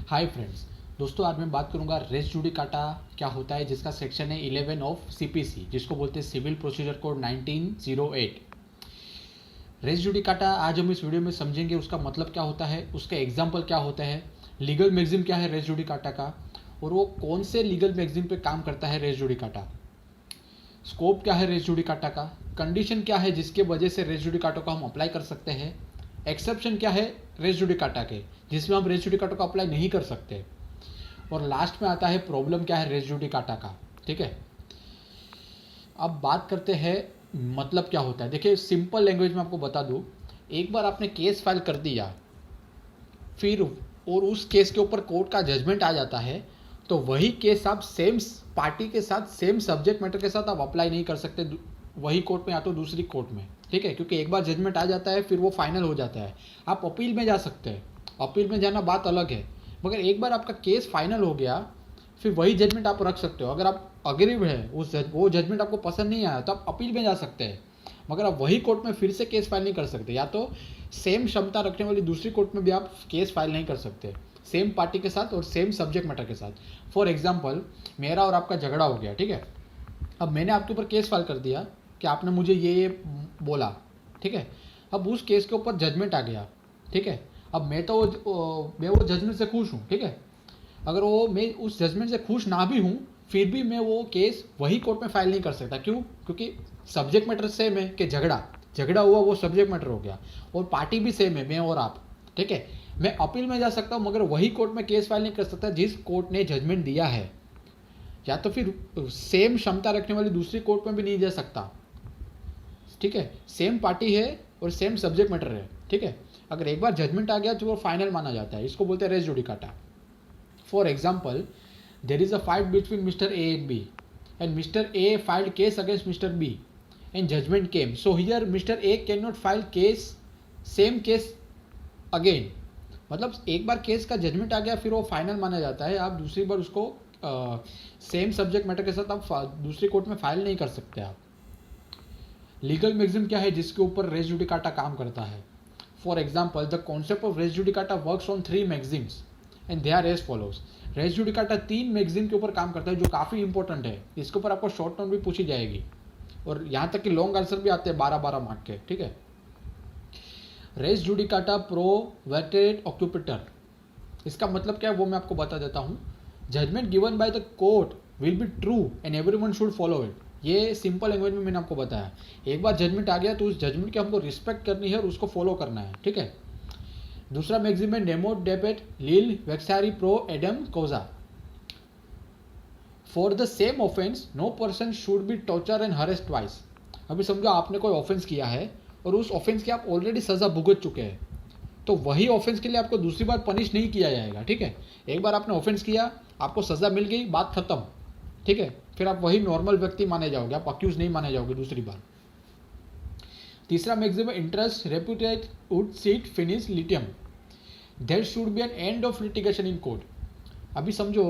Hi friends. दोस्तों आज मैं बात करूंगा रेस जुडिकाटा क्या होता है, जिसका सेक्शन है 11 ऑफ सीपीसी, जिसको बोलते हैं civil procedure code 1908। Res judicata आज हम इस वीडियो में समझेंगे, उसका मतलब क्या होता है, उसका एग्जाम्पल क्या होता है, लीगल मैगजीम क्या है रेस जुडिकाटा का, और वो कौन से लीगल मैगजीम पे काम करता है रेस जुडिकाटा, स्कोप क्या है रेस जुडिकाटा का, कंडीशन क्या है जिसके वजह से रेस जुडिकाटा को हम अप्लाई कर सकते हैं, एक्सेप्शन क्या है रेस जुडिकाटा के जिसमें हम रेस जुडिकाटा को अप्लाई नहीं कर सकते, और लास्ट में आता है प्रॉब्लम क्या है रेस जुडिकाटा का। ठीक है, अब बात करते हैं मतलब क्या होता है। देखिए सिंपल लैंग्वेज में आपको बता दूं, एक बार आपने केस फाइल कर दिया फिर और उस केस के ऊपर कोर्ट का जजमेंट आ जाता है, तो वही केस आप सेम पार्टी के साथ सेम सब्जेक्ट मैटर के साथ आप अप्लाई नहीं कर सकते वही कोर्ट में या तो दूसरी कोर्ट में। ठीक है, क्योंकि एक बार जजमेंट आ जाता है फिर वो फाइनल हो जाता है। आप अपील में जा सकते हैं, अपील में जाना बात अलग है, मगर एक बार आपका केस फाइनल हो गया फिर वही जजमेंट आप रख सकते हो। अगर आप अग्रीव है वो जजमेंट आपको पसंद नहीं आया तो आप अपील में जा सकते हैं, मगर आप वही कोर्ट में फिर से केस फाइल नहीं कर सकते, या तो सेम क्षमता रखने वाली दूसरी कोर्ट में भी आप केस फाइल नहीं कर सकते सेम पार्टी के साथ और सेम सब्जेक्ट मैटर के साथ। फॉर एग्जाम्पल मेरा और आपका झगड़ा हो गया, ठीक है, अब मैंने आपके ऊपर केस फाइल कर दिया कि आपने मुझे ये बोला, ठीक है, अब उस केस के ऊपर जजमेंट आ गया, ठीक है, अब मैं वो जजमेंट से खुश हूँ, ठीक है, अगर वो मैं उस जजमेंट से खुश ना भी हूँ फिर भी मैं वो केस वही कोर्ट में फाइल नहीं कर सकता। क्यों? क्योंकि सब्जेक्ट मैटर सेम है कि झगड़ा हुआ वो सब्जेक्ट मैटर हो गया, और पार्टी भी सेम है, मैं और आप, ठीक है। मैं अपील में जा सकता हूँ मगर वही कोर्ट में केस फाइल नहीं कर सकता जिस कोर्ट ने जजमेंट दिया है, या तो फिर सेम क्षमता रखने वाली दूसरी कोर्ट में भी नहीं जा सकता। ठीक है, सेम पार्टी है और सेम सब्जेक्ट मैटर है, ठीक है। अगर एक बार जजमेंट आ गया तो वो फाइनल माना जाता है, इसको बोलते हैं res judicata. For example there is a fight between mister A and B, and mister A filed case against mister B and judgment came, so here mister A can not file case same case again. मतलब एक बार case का judgement आ गया फिर वो final माना जाता है, आप दूसरी बार उसको सेम सब्जेक्ट मैटर के साथ आप दूसरी कोर्ट में फाइल नहीं कर सकते। आप लीगल मैगजीम क्या है जिसके ऊपर रेस जुडिकाटा काम करता है। For example the concept of res judicata works on 3 maxims and they are as follows. Res judicata 3 maxim के ऊपर काम करता है जो काफ़ी इंपॉर्टेंट है, इसके ऊपर आपको शॉर्ट नोट भी पूछी जाएगी और यहाँ तक कि लॉन्ग आंसर भी आते हैं 12-12 मार्क के। ठीक है, रेस जुडिकाटा प्रो वेटेड ऑक्यूपेटर, इसका मतलब क्या है वो मैं आपको बता देता हूँ। Judgment given by the court will be true and everyone should follow it. ये सिंपल लैंग्वेज में मैंने आपको बताया, एक बार जजमेंट आ गया तो उस जजमेंट की हमको रिस्पेक्ट करनी है और उसको फॉलो करना है। ठीक है, दूसरा मैगजीम है नेमो डेपेट लील वेक्सारी प्रो एडम कोजा। For the same offence no person should be torture and harass twice. अभी समझो आपने कोई ऑफेंस किया है और उस ऑफेंस की आप ऑलरेडी सजा भुगत चुके हैं, तो वही ऑफेंस के लिए आपको दूसरी बार पनिश नहीं किया जाएगा। ठीक है, एक बार आपने ऑफेंस किया, आपको सजा मिल गई, बात खत्म। ठीक है, फिर आप वही नॉर्मल व्यक्ति माने जाओगे, आप अक्यूज नहीं माने जाओगे दूसरी बार। तीसरा मैगजीम है इंटरेस्ट रेप्यूटेड वुड सीट फिनिश लिटियम, there should be an end of litigation in court. अभी समझो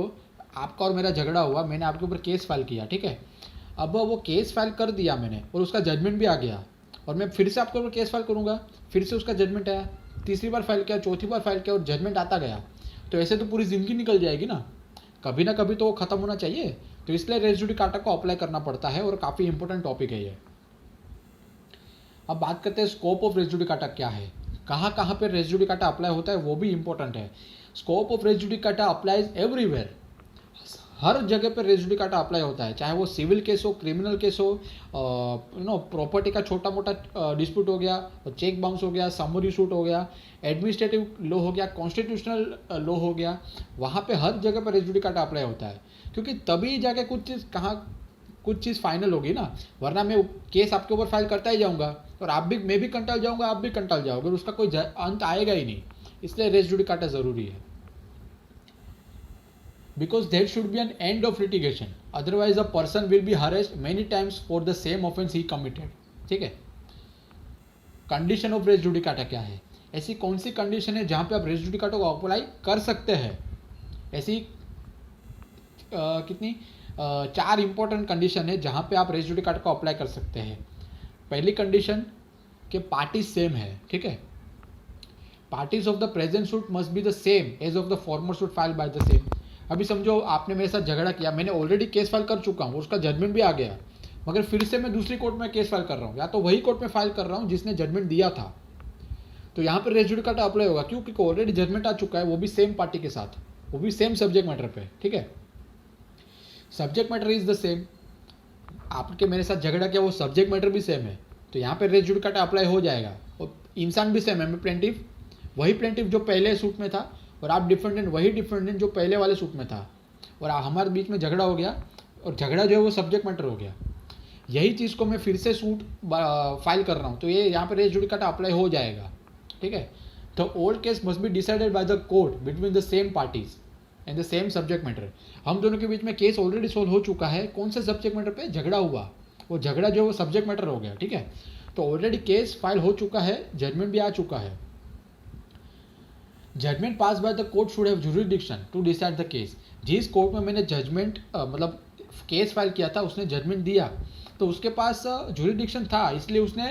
आपका और मेरा झगड़ा हुआ, मैंने आपके ऊपर केस फाइल किया, ठीक है, अब वो केस फाइल कर दिया मैंने और उसका जजमेंट भी आ गया, और मैं फिर से आपके ऊपर केस फाइल करूंगा, फिर से उसका जजमेंट आया, तीसरी बार फाइल किया, चौथी बार फाइल किया और जजमेंट आता गया, तो ऐसे तो पूरी ज़िंदगी निकल जाएगी ना, कभी ना कभी तो वो ख़त्म होना चाहिए। तो इसलिए रेस जुडिकाटा को अप्लाई करना पड़ता है और काफ़ी इंपॉर्टेंट टॉपिक है ये। अब बात करते हैं स्कोप ऑफ रेस जुडिकाटा क्या है, कहाँ कहाँ पे रेस जुडिकाटा अप्लाई होता है, वो भी इंपॉर्टेंट है। Scope of res judicata applies everywhere, हर जगह पर रेस जुडिकाटा अप्लाई होता है, चाहे वो सिविल केस हो, क्रिमिनल केस हो, प्रॉपर्टी का छोटा मोटा डिस्प्यूट हो गया, चेक बाउंस हो गया, समरी सूट हो गया, एडमिनिस्ट्रेटिव लॉ हो गया, कॉन्स्टिट्यूशनल लॉ हो गया, वहाँ पे हर जगह पर रेस जुडिकाटा अप्लाई होता है, क्योंकि तभी जाके कुछ चीज़ फाइनल होगी ना, वरना मैं केस आपके ऊपर फाइल करता ही जाऊँगा और मैं भी कंटाल जाऊँगा, आप भी कंटाल जाओगे, उसका कोई अंत आएगा ही नहीं। इसलिए रेस जुडिकाटा ज़रूरी है, because there should be an end of litigation, otherwise a person will be harassed many times for the same offense he committed। ठीक है, कंडीशन ऑफ रेस जुडिकाटा क्या है, ऐसी कौन सी कंडीशन है जहां पे आप रेस जुडिकाटा को अप्लाई कर सकते हैं। ऐसी कितनी 4 इंपॉर्टेंट कंडीशन है जहां पे आप रेस जुडिकाटा को अप्लाई कर सकते हैं। पहली कंडीशन कि पार्टी सेम है, ठीक है, parties of the present suit must be the same as of the former suit file by the same. अभी समझो आपने मेरे साथ झगड़ा किया, मैंने ऑलरेडी केस फाइल कर चुका हूँ, उसका जजमेंट भी आ गया, मगर फिर से मैं दूसरी कोर्ट में केस फाइल कर रहा हूँ, या तो वही कोर्ट में फाइल कर रहा हूँ जिसने जजमेंट दिया था, तो यहाँ पर रेस जुडिकाटा अप्लाई होगा। क्यों? क्योंकि ऑलरेडी जजमेंट आ चुका है, वो भी सेम पार्टी के साथ, वो भी सेम सब्जेक्ट मैटर पे। ठीक है, subject matter is the same. आपके मेरे साथ झगड़ा किया, वो सब्जेक्ट मैटर भी सेम है, तो यहाँ पे रेस जुडिकाटा अप्लाई हो जाएगा। और इंसान भी सेम है, मैं प्लेंटिफ वही प्लेंटिफ जो पहले सूट में था, और आप डिफेंडेंट वही डिफेंडेंट जो पहले वाले सूट में था, और हमारे बीच में झगड़ा हो गया, और झगड़ा जो है वो सब्जेक्ट मैटर हो गया। यही चीज़ को मैं फिर से सूट फाइल कर रहा हूँ, तो ये यहाँ पे रेस जुडिकाटा अप्लाई हो जाएगा। ठीक है, तो old case must be decided by the court between the same parties and the same subject matter. हम दोनों के बीच में केस ऑलरेडी सोल्व हो चुका है, कौन से सब्जेक्ट मैटर पे झगड़ा हुआ, वो झगड़ा जो है वो सब्जेक्ट मैटर हो गया। ठीक है, तो ऑलरेडी केस फाइल हो चुका है, जजमेंट भी आ चुका है। Judgment pass by the court should have jurisdiction to decide the case. जिस कोर्ट में मैंने जजमेंट मतलब केस फाइल किया था, उसने जजमेंट दिया, तो उसके पास जुरिडिक्शन था, इसलिए उसने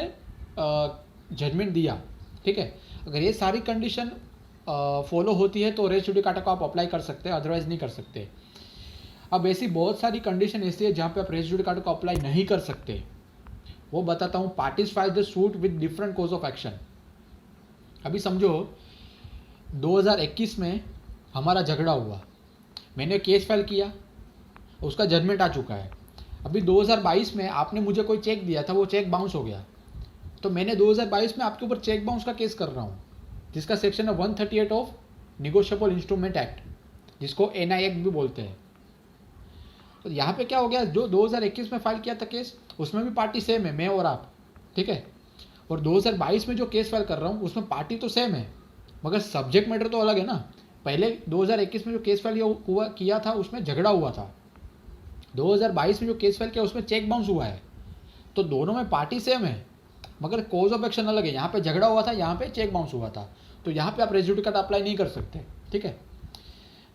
जजमेंट दिया। ठीक है, अगर ये सारी कंडीशन फॉलो होती है तो रेस जुडिकाटा को आप अप्लाई कर सकते हैं, अदरवाइज नहीं कर सकते। अब ऐसी बहुत सारी कंडीशन ऐसी है जहाँ पे आप रेस जुडिकाटा को अप्लाई नहीं कर सकते, वो बताता हूँ। Parties file the suit with different cause of action. अभी समझो 2021 में हमारा झगड़ा हुआ, मैंने केस फाइल किया, उसका जजमेंट आ चुका है। अभी 2022 में आपने मुझे कोई चेक दिया था, वो चेक बाउंस हो गया, तो मैंने 2022 में आपके ऊपर चेक बाउंस का केस कर रहा हूँ, जिसका सेक्शन है 138 ऑफ निगोशिएबल इंस्ट्रूमेंट एक्ट, जिसको NI एक्ट भी बोलते हैं। तो यहाँ पे क्या हो गया, जो 2021 में फाइल किया था केस, उसमें भी पार्टी सेम है, मैं और आप। ठीक है, और 2022 में जो केस फाइल कर रहा हूँ उसमें पार्टी तो सेम है, मगर सब्जेक्ट मैटर तो अलग है ना। पहले 2021 में जो केस फाइल किया था उसमें झगड़ा हुआ था, 2022 में जो केस फाइल किया उसमें चेक बाउंस हुआ है, तो दोनों में पार्टी सेम है, मगर कोज ऑफ एक्शन अलग है। यहाँ पे झगड़ा हुआ था, यहाँ पे चेक बाउंस हुआ था, तो यहाँ पे आप रेस जुडिकाटा अप्लाई नहीं कर सकते। ठीक है,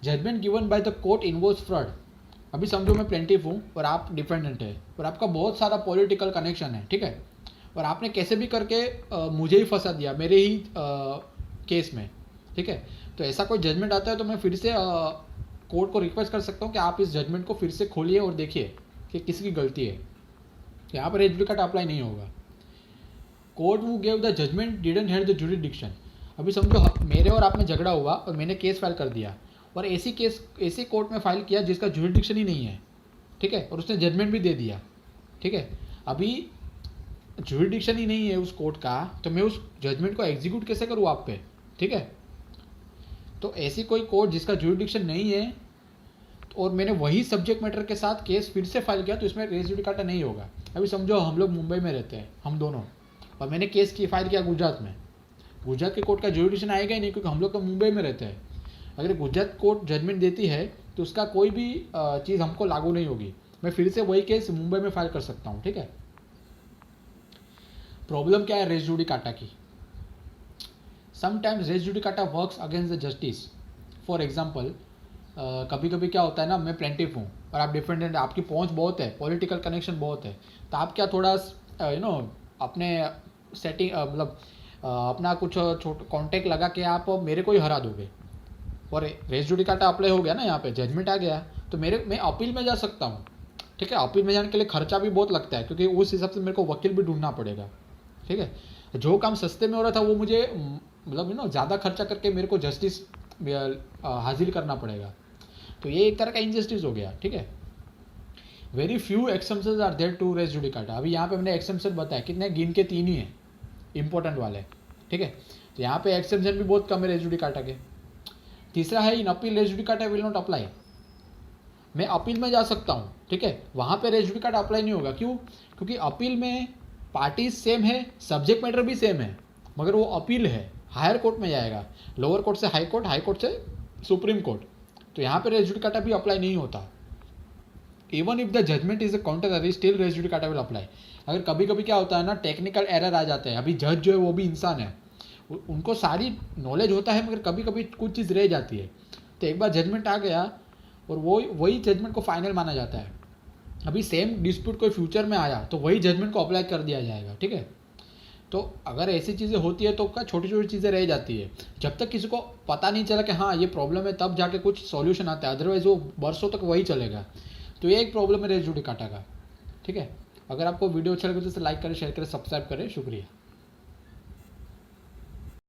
judgment given by the court involves fraud. अभी समझो मैं प्लेंटिफ हूँ और आप डिफेंडेंट है, और आपका बहुत सारा पॉलिटिकल कनेक्शन है। ठीक है, और आपने कैसे भी करके मुझे ही फंसा दिया मेरे ही केस में। ठीक है, तो ऐसा कोई जजमेंट आता है तो मैं फिर से कोर्ट को रिक्वेस्ट कर सकता हूँ कि आप इस जजमेंट को फिर से खोलिए और देखिए कि किसकी गलती है। यहाँ पर रेस जुडिकाटा अप्लाई नहीं होगा। Court who gave the judgment didn't have the jurisdiction। अभी समझो मेरे और आप में झगड़ा हुआ और मैंने केस फाइल कर दिया, और ऐसी कोर्ट में फाइल किया जिसका जुरिडिक्शन ही नहीं है। ठीक है, और उसने जजमेंट भी दे दिया। ठीक है, अभी जुरिडिक्शन ही नहीं है उस कोर्ट का, तो मैं उस जजमेंट को एग्जीक्यूट कैसे करूँ आप पे। ठीक है, तो ऐसी कोई कोर्ट जिसका जुरिडिक्शन नहीं है और मैंने वही सब्जेक्ट मैटर के साथ केस फिर से फाइल किया, तो इसमें रेस जुडिकाटा नहीं होगा। अभी समझो हम लोग मुंबई में रहते हैं, हम दोनों, और मैंने केस की फाइल किया गुजरात में, गुजरात के कोर्ट का जुरिडिक्शन आएगा ही नहीं, क्योंकि हम लोग तो मुंबई में रहते हैं। अगर गुजरात कोर्ट जजमेंट देती है तो उसका कोई भी चीज़ हमको लागू नहीं होगी, मैं फिर से वही केस मुंबई में फाइल कर सकता हूँ। ठीक है, प्रॉब्लम क्या है रेस जुडिकाटा की? Sometimes res judicata works against the justice. For example, कभी कभी क्या होता है ना, मैं प्लेंटिफ हूँ और आप डिफेंडेंट, आपकी पहुँच बहुत है, पॉलिटिकल कनेक्शन बहुत है, तो आप क्या थोड़ा अपने सेटिंग मतलब अपना कुछ कॉन्टेक्ट लगा के आप मेरे को ही हरा दोगे, और रेस जुडिकाटा अप्लाई हो गया ना, यहाँ पे जजमेंट आ गया, तो मैं अपील में जा सकता हूँ। ठीक है, अपील में जाने के लिए खर्चा भी बहुत लगता है, क्योंकि उस हिसाब से मेरे को वकील भी ढूंढना पड़ेगा। ठीक है, जो काम सस्ते में हो रहा था वो मुझे मतलब ज़्यादा खर्चा करके मेरे को जस्टिस हासिल करना पड़ेगा, तो ये एक तरह का इनजस्टिस हो गया। ठीक है, very few exceptions are there to res judicata. अभी यहाँ पे मैंने एक्सेप्शन बताया, कितने, गिन के 3 ही हैं इंपॉर्टेंट वाले। ठीक है, तो यहाँ पे एक्सेप्शन भी बहुत कम है रेस जुडिकाटा के। तीसरा है in appeal res judicata will not apply. मैं अपील में जा सकता हूँ, ठीक है, वहाँ पे रेस जुडिकाटा अप्लाई नहीं होगा। क्यों? क्योंकि अपील में पार्टीज सेम है, सब्जेक्ट मैटर भी सेम है, मगर वो अपील है, हायर कोर्ट में जाएगा, लोअर कोर्ट से हाई कोर्ट, हाई कोर्ट से सुप्रीम कोर्ट, तो यहाँ पे रेस जुडिकाटा भी अप्लाई नहीं होता। Even if the judgment is a contrary, still res judicata will apply. अगर कभी कभी क्या होता है ना, टेक्निकल एरर आ जाते हैं। अभी जज जो है वो भी इंसान है, उनको सारी नॉलेज होता है, मगर कभी कभी कुछ चीज़ रह जाती है, तो एक बार जजमेंट आ गया और वही जजमेंट को फाइनल माना जाता है। अभी सेम डिस्प्यूट कोई फ्यूचर में आया तो वही जजमेंट को अप्लाई कर दिया जाएगा। ठीक है, तो अगर ऐसी चीज़ें होती है तो क्या छोटी छोटी चीज़ें रह जाती है, जब तक किसी को पता नहीं चला कि हाँ ये प्रॉब्लम है तब जाके कुछ सॉल्यूशन आता है, अदरवाइज वो बरसों तक वही चलेगा। तो ये एक प्रॉब्लम है रेस जुडिकाटा का। ठीक है, अगर आपको वीडियो अच्छा लगे तो इसे लाइक करें, शेयर करें, सब्सक्राइब करें। शुक्रिया।